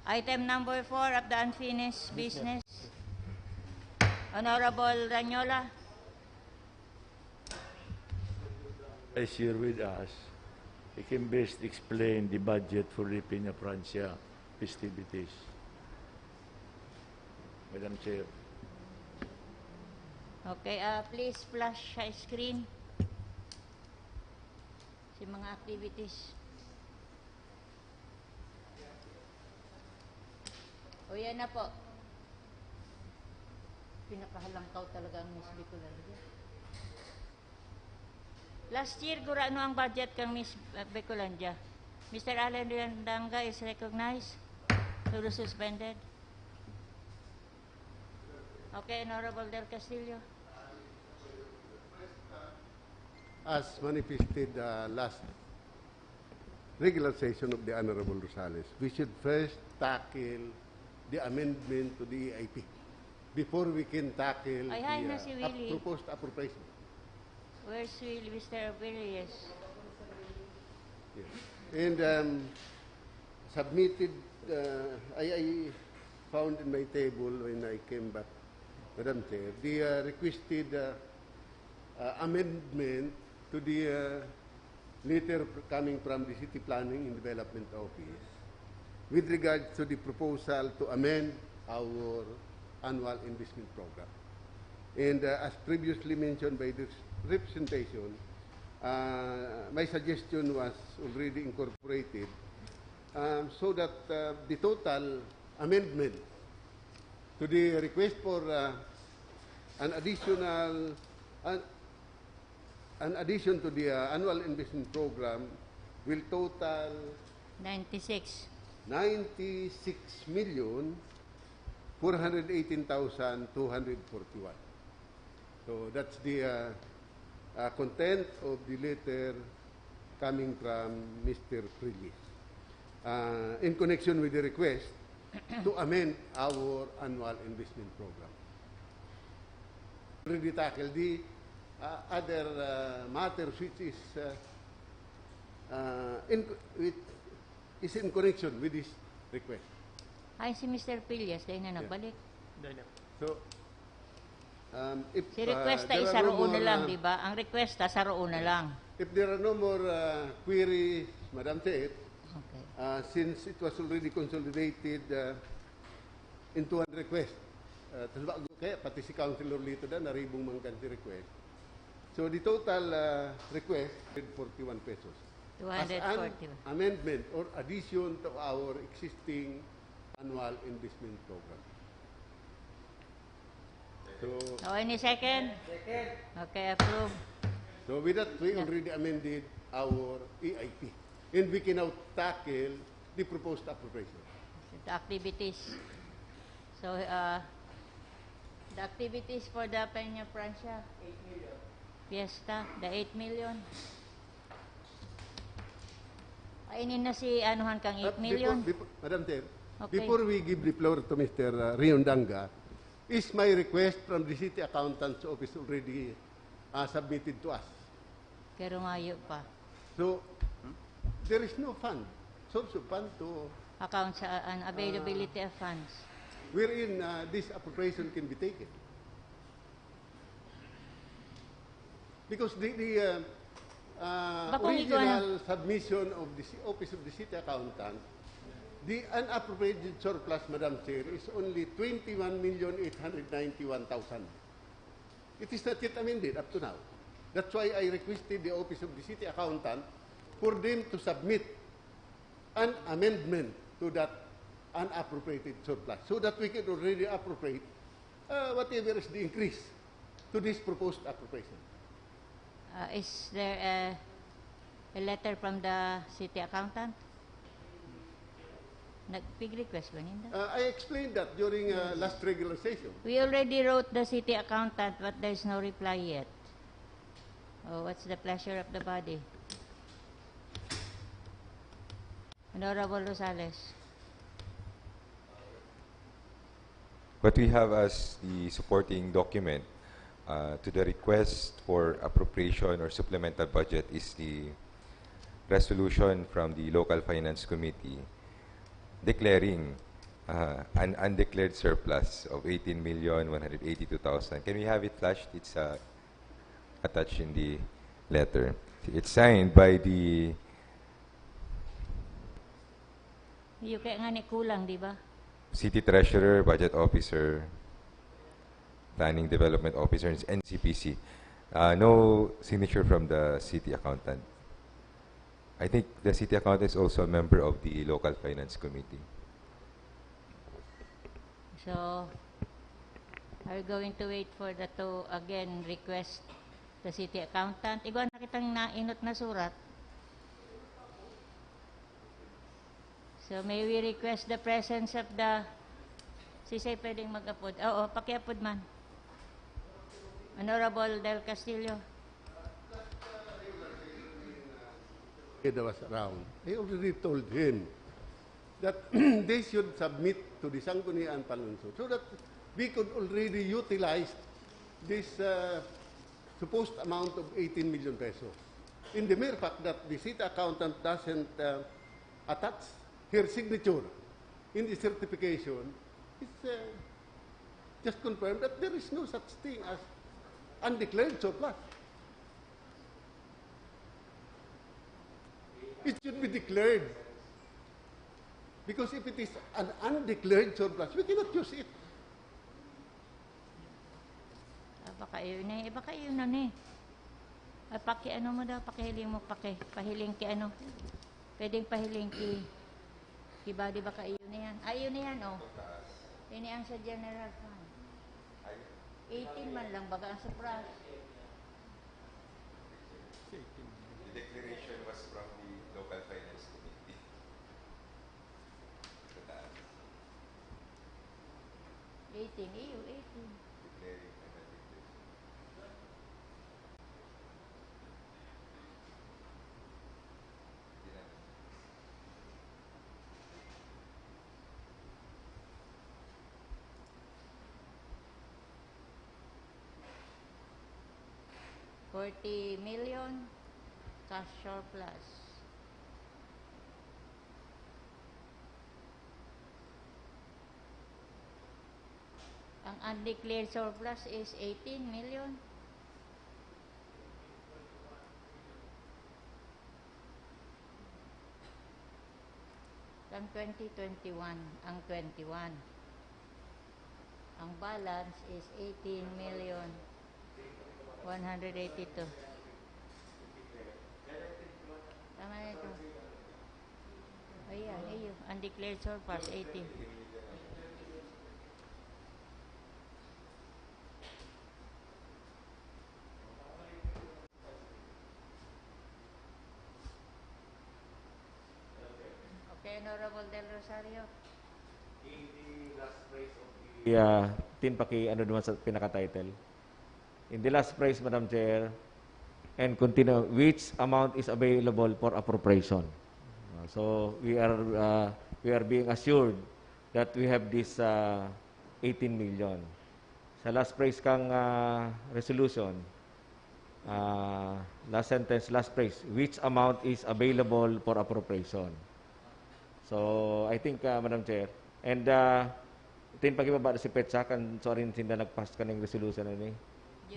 Item number 4 of the unfinished business. Honorable Ranyola. Is here with us. He can best explain the budget for the Peña Francia festivities. Madam Chair. Okay, please flash sa screen si mga activities. O yan na po. Pinakahalangkaw talaga ang Miss Bicolandia. Last year, gurano ang budget kang Miss Bicolandia? Mr. Allen Riandanga is recognized. Through suspended. Okay, Honorable Del Castillo. As manifested last regular session of the Honorable Rosales, we should first tackle the amendment to the EIP before we can tackle the proposed appropriation. Where's Mr. Willie? Yes. And submitted, I found in my table when I came back, Madam Chair, the requested amendment to the letter coming from the City Planning and Development Office with regards to the proposal to amend our annual investment program. And as previously mentioned by this representation, my suggestion was already incorporated so that the total amendment to the request for an addition to the annual investment program will total 96,418,241. So that's the content of the letter coming from Mr. Prillis in connection with the request to amend our annual investment program. Already tackled the other matters which is in connection with this request. Ay, si Mr. Prillas, dahil na nagbalik. So, if si requesta isa roon na lang, di ba? Ang requesta sa roon na lang. If there are no more queries, Madam Chair, okay. Since it was already consolidated into one request, kaya pati si Councilor Lito na naribong mangganti request. So the total request is 41 pesos. 241. As an amendment or addition to our existing annual investment program. So, any second? Second. Okay, approve. So with that, we already amended our EIP. And we can now tackle the proposed appropriation. The activities. So, the activities for the Peña Francia 8 million. Fiesta, the 8 million. Kainin na si anuhan kang 8 million. Madam Chair, okay. Before we give the floor to Mr. Riondanga, is my request from the City Accountant's Office already submitted to us? Pero mayo pa. So, there is no fund, source of fund to... Accounts and availability of funds. Wherein this appropriation can be taken. Because the original submission of the Office of the City Accountant, the unappropriated surplus, Madam Chair, is only 21,891,000. It is not yet amended up to now. That's why I requested the Office of the City Accountant for them to submit an amendment to that unappropriated surplus so that we can already appropriate whatever is the increase to this proposed appropriation. Is there a letter from the City Accountant? Big request ba ninda? I explained that during last regular session. We already wrote the City Accountant, but there is no reply yet. Oh, what's the pleasure of the body? Honorable Rosales. What we have as the supporting document to the request for appropriation or supplemental budget is the resolution from the Local Finance Committee declaring an undeclared surplus of 18,182,000. Can we have it flashed? It's attached in the letter. It's signed by the Yung kaya nga ni kulang, di ba? City Treasurer, Budget Officer, Planning Development Officer, and NCPC. No signature from the City Accountant. I think the City Accountant is also a member of the Local Finance Committee. So, are you going to wait for the to again request the city accountant? Iguan na kitang nainot na surat. So, may we request the presence of the Sisay pwedeng mag-upload. Oo, paki-upload man. Honorable Del Castillo. That was around. I already told him that they should submit to the Sangguniang Panlungsod so that we could already utilize this supposed amount of 18 million pesos. In the mere fact that the city accountant doesn't attach her signature in the certification, it's just confirmed that there is no such thing as undeclared surplus. It should be declared. Because if it is an undeclared surplus, we cannot use it. Baka yun eh. Baka yun na eh. Paki ano mo daw, pakihiling mo, pahiling ki ano. Pwedeng pahiling ki body baka yun na yan. Ayun na yan, oh. Yun ang sa general fund. 18 man lang, baga ang surplus. The declaration was from the Local Finance Committee. 18, iyo, 18. Declaring an undeclared. $40 million cash surplus. Ang undeclared surplus is 18 million. Ang 2021, ang 21. Ang balance is 18 million 182. Tama na ito. Ayan, iyo. Undeclared surplus, 18. Okay, Honorable Del Rosario. Tin paki ano naman sa pinaka-title. In the last price, Madam Chair, and continue, which amount is available for appropriation. So we are being assured that we have this 18 million. Sa last price kang resolution, last sentence, last price, which amount is available for appropriation. So I think, Madam Chair, and tin pagibaba si Petsa kan sorry sinda nagpass kaning resolution ani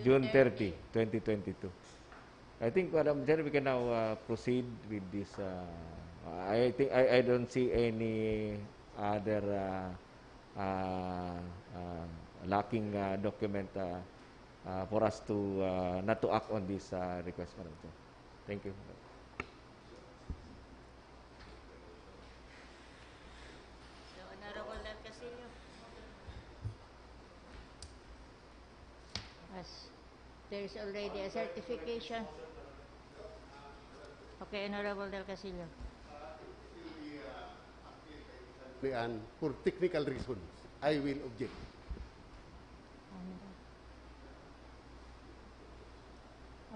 June 30, 2022. I think, Madam Chair, we can now proceed with this. I think I don't see any other lacking document for us to not to act on this request, Madam Chair. Thank you. So, Honorable Del Castillo. As there is already a certification. Okay, Honorable Del Castillo. And for technical reasons, I will object.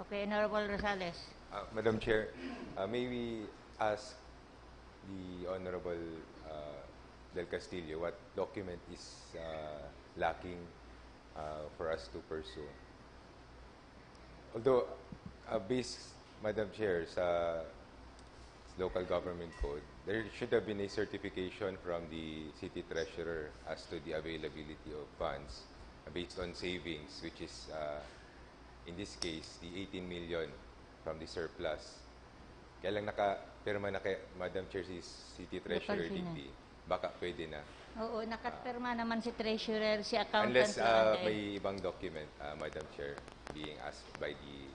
Okay, Honorable Rosales. Madam Chair, may we ask the Honorable Del Castillo what document is lacking for us to pursue? Although, based, Madam Chair, local government code, there should have been a certification from the city treasurer as to the availability of funds based on savings, which is, in this case, the 18 million from the surplus. Kaya lang nakapirma na kay Madam Chair si City Treasurer Local DP, baka pwede na. Oo, nakapirma naman si treasurer, si accountant. Unless lang eh. may ibang document, Madam Chair, being asked by the...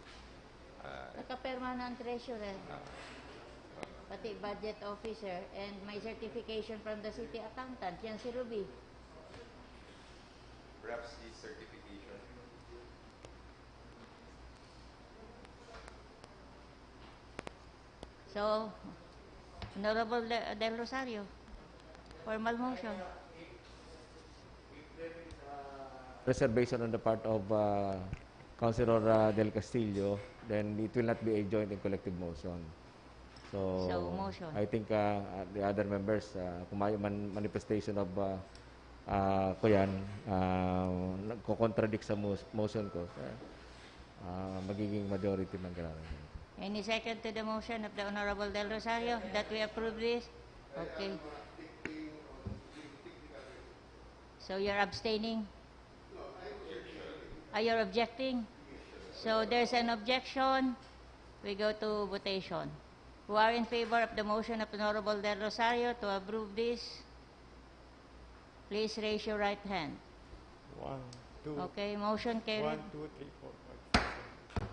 Nakapirma na ang treasurer. Pati budget officer and may certification from the city accountant. Yan si Ruby. Perhaps this certification. So, Honorable Del Rosario, formal motion. Reservation on the part of Councilor Del Castillo, then it will not be a joint and collective motion. So motion. I think the other members, kung may manifestation of ko yan, nagko-contradict sa motion ko, magiging majority ng gano'n. Any second to the motion of the Honorable Del Rosario that we approve this? Okay. So you're abstaining? You're objecting? So there's an objection. We go to votation. Who are in favor of the motion of Honorable Del Rosario to approve this? Please raise your right hand. 1, 2, Okay, motion carried. 1, 2, 3, 4, 5, 6, 7.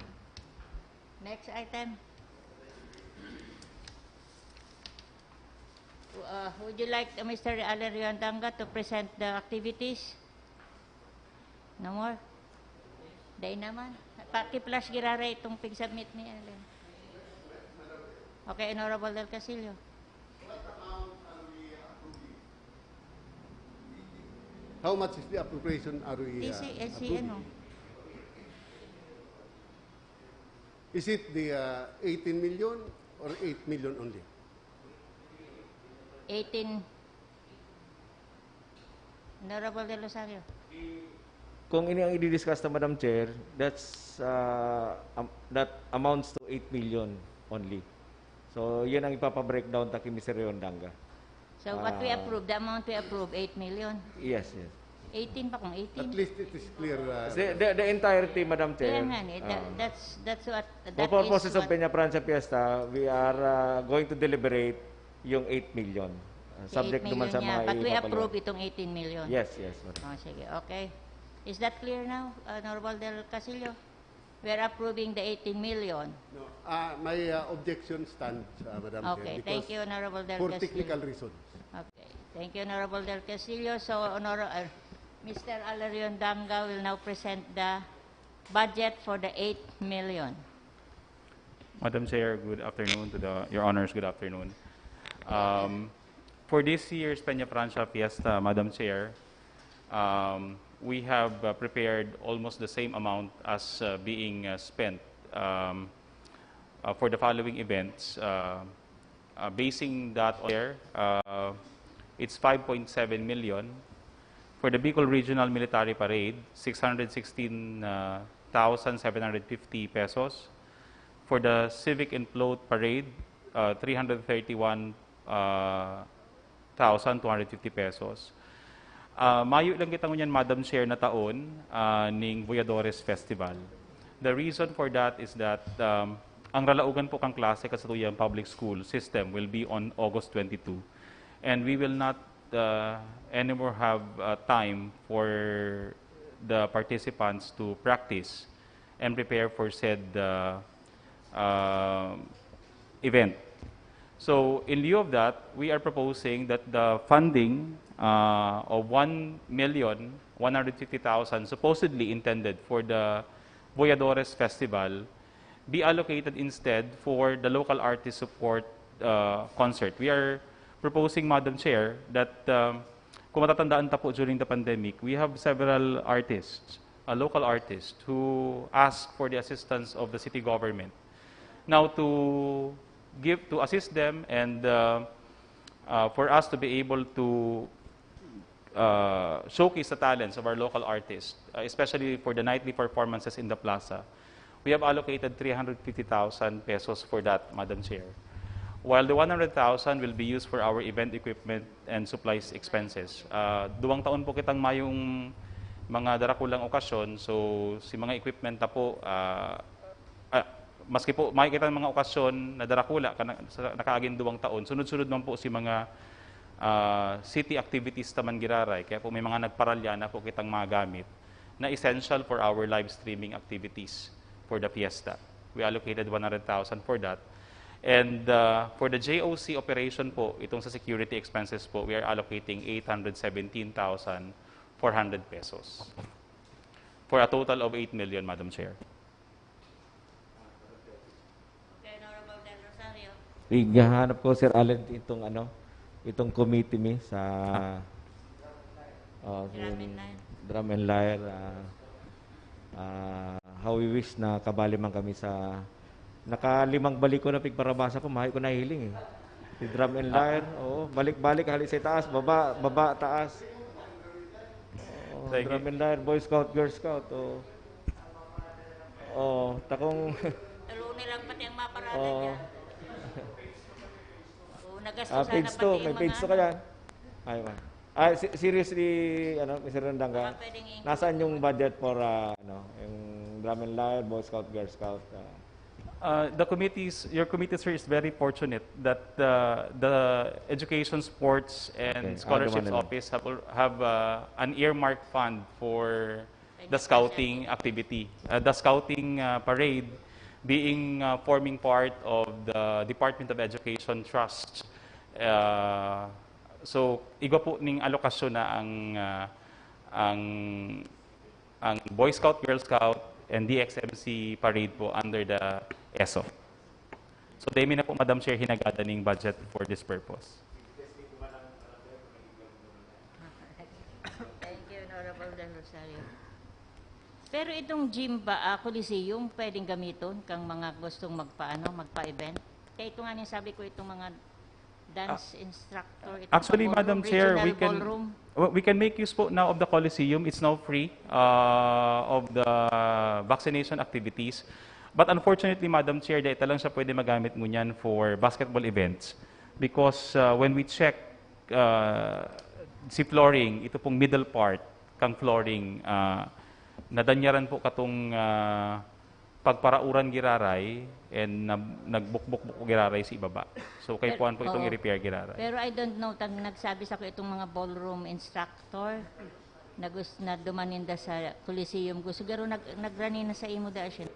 Next item. Would you like Mr. Valerio Andanga to present the activities? No more? Day naman. Paki-flash girare itong pig-submit ni Ellen. Okay, Honorable Del Castillo. How much is the appropriation are we approving? Ano? Is it the 18 million or 8 million only? 18. Honorable Del Rosario. Kung ini ang i-discuss na Madam Chair, that amounts to 8 million only. So, yan ang ipapa-breakdown ta kay Mr. Riondanga. So, what we approve, the amount we approve, 8 million. Yes, yes. 18 pa kung 18. At least it is clear. The entirety, Madam Kaya Chair. nga, that's what, For purposes of Peña Francia Fiesta, we are going to deliberate yung 8 million. Subject naman sa mga but we ipapalo. approve itong 18 million. Yes, yes. Madam. Oh, sige, okay. Is that clear now, Honorable Del Castillo? We are approving the 18 million. No, my objection stands, Madam Okay, Chair. thank you, Honorable Del For Castillo. technical reasons. Okay, thank you, Honorable Del Castillo. So, Mr. Alarion Danga will now present the budget for the 8 million. Madam Chair, good afternoon to Your Honors, good afternoon. For this year's Peña Francia Fiesta, Madam Chair, we have prepared almost the same amount as being spent for the following events. Basing that on there, it's 5.7 million. For the Bicol Regional Military Parade, 616,750 pesos. For the Civic and Float Parade, 331,250 pesos. Mayo lang kita ngunyan, Madam Chair, na taon ning Voyadores Festival. The reason for that is that ang ralaugan po kang klase kasatuyang public school system will be on August 22. And we will not anymore have time for the participants to practice and prepare for said event. So, in lieu of that, we are proposing that the funding of 1,150,000 supposedly intended for the Voyadores Festival be allocated instead for the local artist support concert. We are proposing, Madam Chair, that kung matatandaan ta po during the pandemic, we have several artists, local artists, who ask for the assistance of the city government. Now, to assist them and for us to be able to showcase the talents of our local artists, especially for the nightly performances in the plaza, we have allocated 350,000 pesos for that, Madam Chair. while the 100,000 will be used for our event equipment and supplies expenses. 2 taon po kitang mayong mga darakulang okasyon, so si mga equipment na po, maski po makikita ng mga okasyon na darakula, nakaagin 2 taon, sunod-sunod man po si mga city activities taman giraray, kaya po may mga nagparalya na po kitang magamit na essential for our live streaming activities for the fiesta. We allocated 100,000 for that. And for the JOC operation po, itong sa security expenses po, we are allocating 817,400 pesos for a total of 8 million, Madam Chair. Okay, Honorable Del Rosario. Igahanap ko, Sir Allen, itong committee mi sa Drum and Lyre. How we wish na kabali man kami sa nakalimang balik ko na pigparabasa ko, mahay ko na hiling eh. Si Drum and Lyre, balik-balik, hali sa taas, baba, taas. Drum and Lyre, Boy Scout, Girl Scout. Takong... Talo nilang pati ang maparalan niya. Nagastos sana page 2, may page 2 ka yan. Seriously, Mr. Randanga, nasaan yung budget for yung Drum and Lyre, Boy Scout, Girl Scout? Your committee, sir, is very fortunate that the Education, Sports, and Scholarships Office have an earmarked fund for the scouting activity. The scouting parade being forming part of the Department of Education Trust. So, iba po ning alokasyon na ang Boy Scout, Girl Scout, and DXMC parade po under the ESO. So, dami na po, Madam Chair, hinagada ning budget for this purpose. Thank you, Honorable Del Rosario. Pero itong gym ba, Coliseum, pwedeng gamiton kang mga gustong magpa-event? Kaya ito nga niya sabi ko, itong mga dance instructor. Actually, Madam Chair, we can make use po now of the Coliseum. It's now free of the vaccination activities. But unfortunately, Madam Chair, dahil lang siya pwede magamit mo niyan for basketball events. Because when we check si flooring, ito pong middle part, kang flooring, nadanyaran po katong pagparauran giraray and nagbukbuk giraray sa ibaba. So kay puan po itong i-repair giraray. Pero I don't know, nagsabi sa ko itong mga ballroom instructor na dumaninda sa Coliseum. Siguro nagrani na sa imo da siya.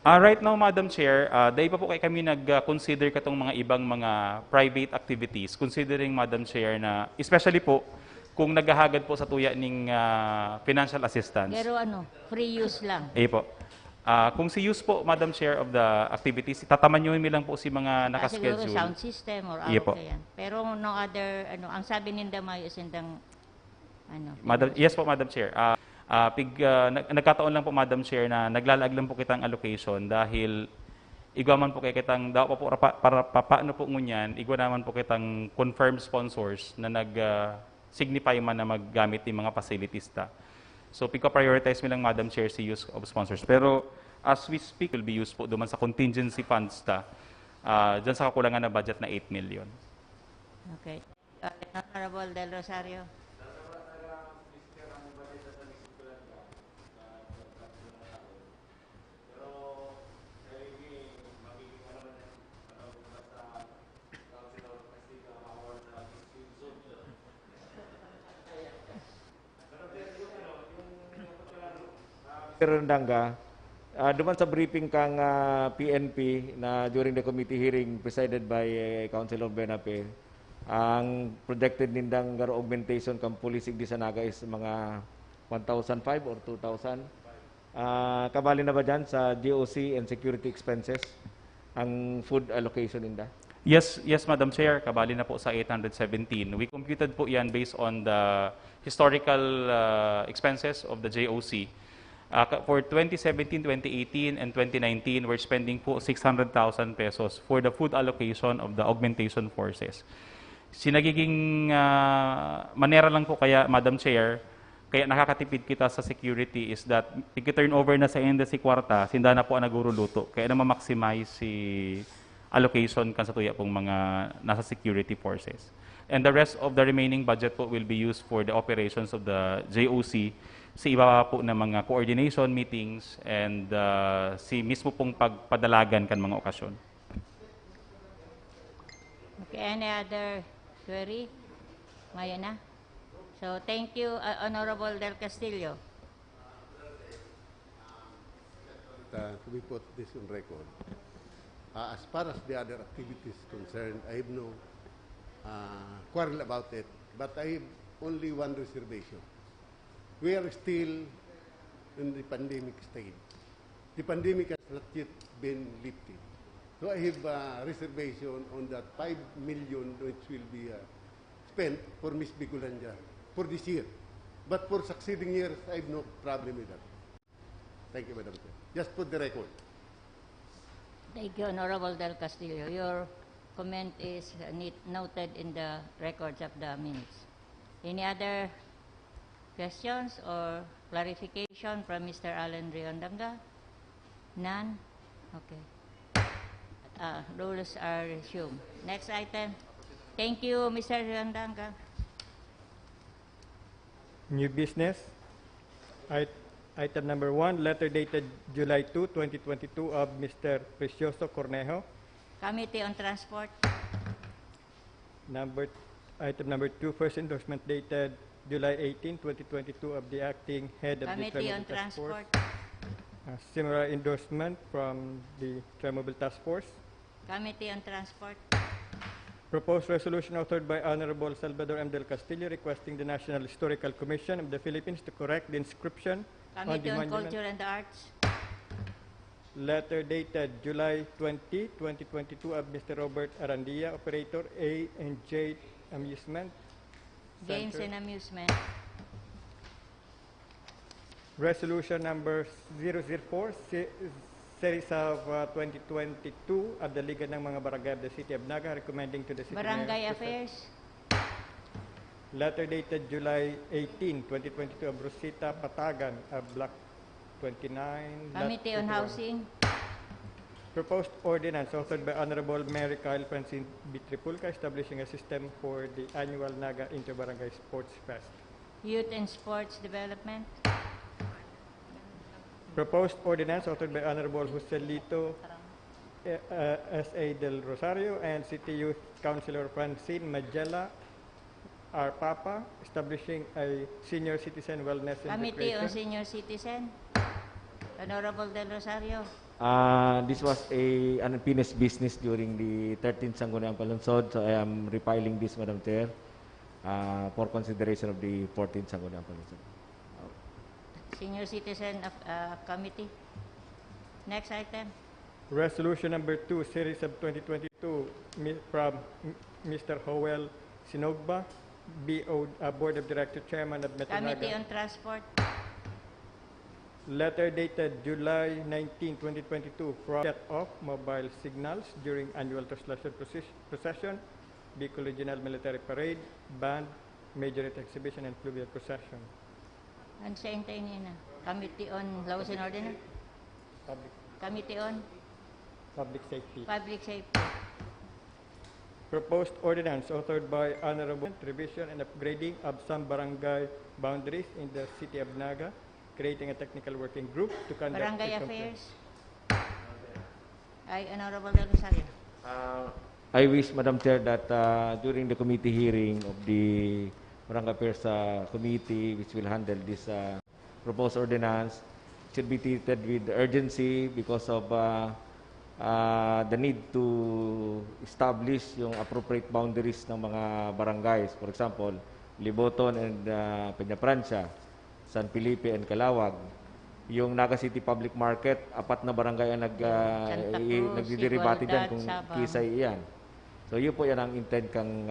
Right now, Madam Chair, dahil pa po kami nag-consider katong mga ibang mga private activities, considering, Madam Chair, na especially po kung naghahagad po sa tuya ning financial assistance. Pero free use lang. Po. Kung si use po, Madam Chair, of the activities, tatamanyoin lang po si mga nakaschedule. Siguro sound system or po. yan. Pero no other, ang sabi ninda mayo sindang, Yes po, Madam Chair. Nagkataon lang po, Madam Chair, na naglalag lang po kitang allocation dahil igwaman po kay kitang, daw po para paano po ngunyan, igwa naman po kitang confirmed sponsors na signify man na maggamit ng mga facilities ta. So, prioritize mo lang, Madam Chair, si use of sponsors. Pero, as we speak, will be used po duman sa contingency funds ta, dyan sa kakulangan na budget na 8 million. Okay. Honorable Del Rosario. Randanga, duman sa briefing kang PNP na during the committee hearing presided by Councilor Benape, ang projected nindang garo augmentation kang policing di sa Naga is mga 1,005 or 2,000. Kabali na ba dyan sa GOC and security expenses ang food allocation ninda? Yes, Madam Chair, kabali na po sa 817. We computed po yan based on the historical expenses of the JOC. For 2017, 2018, and 2019, we're spending po 600,000 pesos for the food allocation of the augmentation forces. Sinagiging manera lang po kaya, Madam Chair, kaya nakakatipid kita sa security is that pag-turnover na sa end si kwarta, sinda na po ang naguruluto. Kaya na ma-maximize si allocation kan sa tuya pong mga nasa security forces. And the rest of the remaining budget po will be used for the operations of the JOC sa iba po na mga coordination meetings and si mismo pong pagpadalagan kan mga okasyon. Okay, any other query? Maya na. So, thank you, Honorable Del Castillo. To be put this on record, as far as the other activities concerned, I have no quarrel about it, but I have only one reservation. We are still in the pandemic stage. The pandemic has not yet been lifted. So I have a reservation on that 5 million which will be spent for Miss Bigulanja for this year. But for succeeding years, I have no problem with that. Thank you, Madam Chair. Just put the record. Thank you, Honorable Del Castillo. Your comment is noted in the records of the minutes. Any other questions or clarification from Mr. Allen Riondanga? None? Okay. Rules are resumed. Next item. Thank you, Mr. Riondanga. New business. Item number 1, letter dated July 2, 2022 of Mr. Precioso Cornejo. Committee on Transport. Item number 2, first endorsement dated July 18, 2022 of the acting head of Committee the on Trimobile Task Force. Transport. Similar endorsement from the Trimobile Task Force. Committee on Transport. Proposed resolution authored by Honorable Salvador M. Del Castillo requesting the National Historical Commission of the Philippines to correct the inscription on Committee the on monument. Culture and the Arts. Letter dated July 20, 2022 of Mr. Robert Arandia, Operator A and J Amusement Games Center. and Amusement. Resolution number 004, series of 2022 of the Liga ng mga Barangay of the City of Naga, recommending to the City Barangay Mayor. Affairs. Letter dated July 18, 2022 of Rosita Patagan of Block 29. Lot Committee on 51. Housing. Proposed ordinance authored by Honorable Mary Kyle Francine B. Tripulca establishing a system for the annual Naga Inter-Barangay Sports Fest. Youth and Sports Development. Proposed ordinance authored by Honorable Joselito S.A. Del Rosario and City Youth Councilor Francine Magella R. Papa establishing a senior citizen wellness and Committee on recreation. Senior Citizen. Honorable Del Rosario. This was a unfinished business during the 13th Sangguniang Panlungsod, so I am repiling this, Madam Chair, for consideration of the 14th Sangguniang Panlungsod. Senior Citizen of Committee. Next item. Resolution number 2, series of 2022 from Mr. Howell Sinogba, BO, Board of Director Chairman of Metro Committee Naga. on Transport. Letter dated July 19, 2022 from set off mobile signals during annual translation procession, Bicol Regional Military Parade, band, majorette exhibition, and fluvial procession. Ano sa hintayin niya na? Committee on Laws and Order. Committee on Public Safety. Public Safety. Proposed ordinance authored by Honorable Revision and upgrading of some barangay boundaries in the City of Naga, creating a technical working group to conduct Barangay a Affairs. Ay, Honorable Del Rosario. I wish, Madam Chair, that during the committee hearing of the Barangay Affairs Committee, which will handle this proposed ordinance, should be treated with urgency because of the need to establish yung appropriate boundaries ng mga barangays. For example, Liboton and Peñaprancia, San Felipe and Calawag. Yung Naga City Public Market, 4 na barangay ang Santa Cruz, nagdideribati dyan Igualdad, kung Sabang. kisay iyan. So yun po yan ang intent kang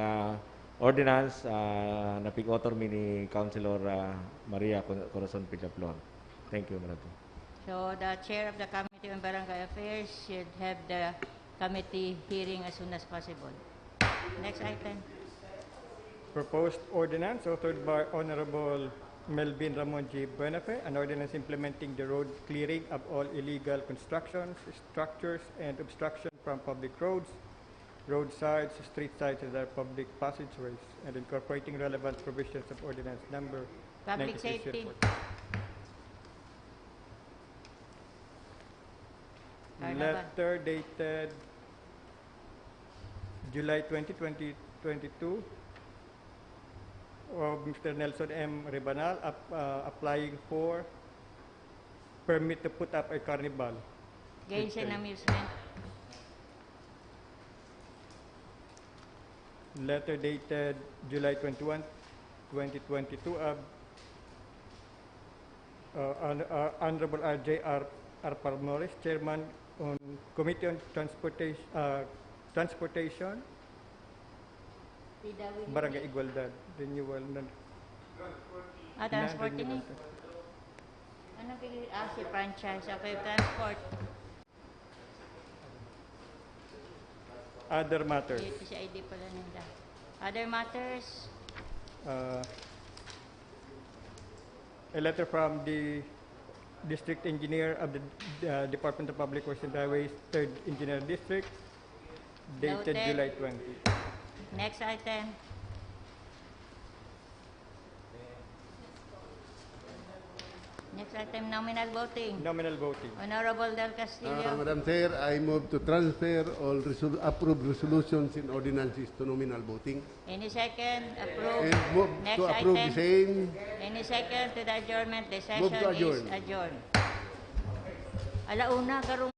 ordinance na pig-author ni Councilor Maria Corazon Pijaplon. Thank you, Madam Chair. So, the Chair of the Committee on Barangay Affairs should have the committee hearing as soon as possible. Next item. Proposed ordinance authored by Honorable Melvin Ramon G. Buenafe, an ordinance implementing the road clearing of all illegal constructions, structures, and obstruction from public roads, roadsides, street sides, and their public passageways, and incorporating relevant provisions of Ordinance Number Public 96 safety. Carnaval. Letter dated July 20, 2022 of Mr. Nelson M. Ribanal applying for permit to put up a carnival. Games and amusement. Letter dated July 21, 2022 of Honorable R.J.R. R. Palmores, Chairman on Committee on Transportation, PWD. Barangay Igualdad, Renewal. Transport ini. Ano bigay? Si franchise. Okay, transport. Other matters. Si ID pala nila. Other matters. A letter from the District Engineer of the Department of Public Works and Highways, 3rd Engineer District, dated Noted. July 20. Next item. Next item, nominal voting. Nominal voting. Honorable Del Castillo. Madam Chair, I move to transfer all approved resolutions and ordinances to nominal voting. Any second? Approve. And move Next to approve the item. same. Any second to the adjournment? The Move session to adjourn. is adjourned. Alauna, karong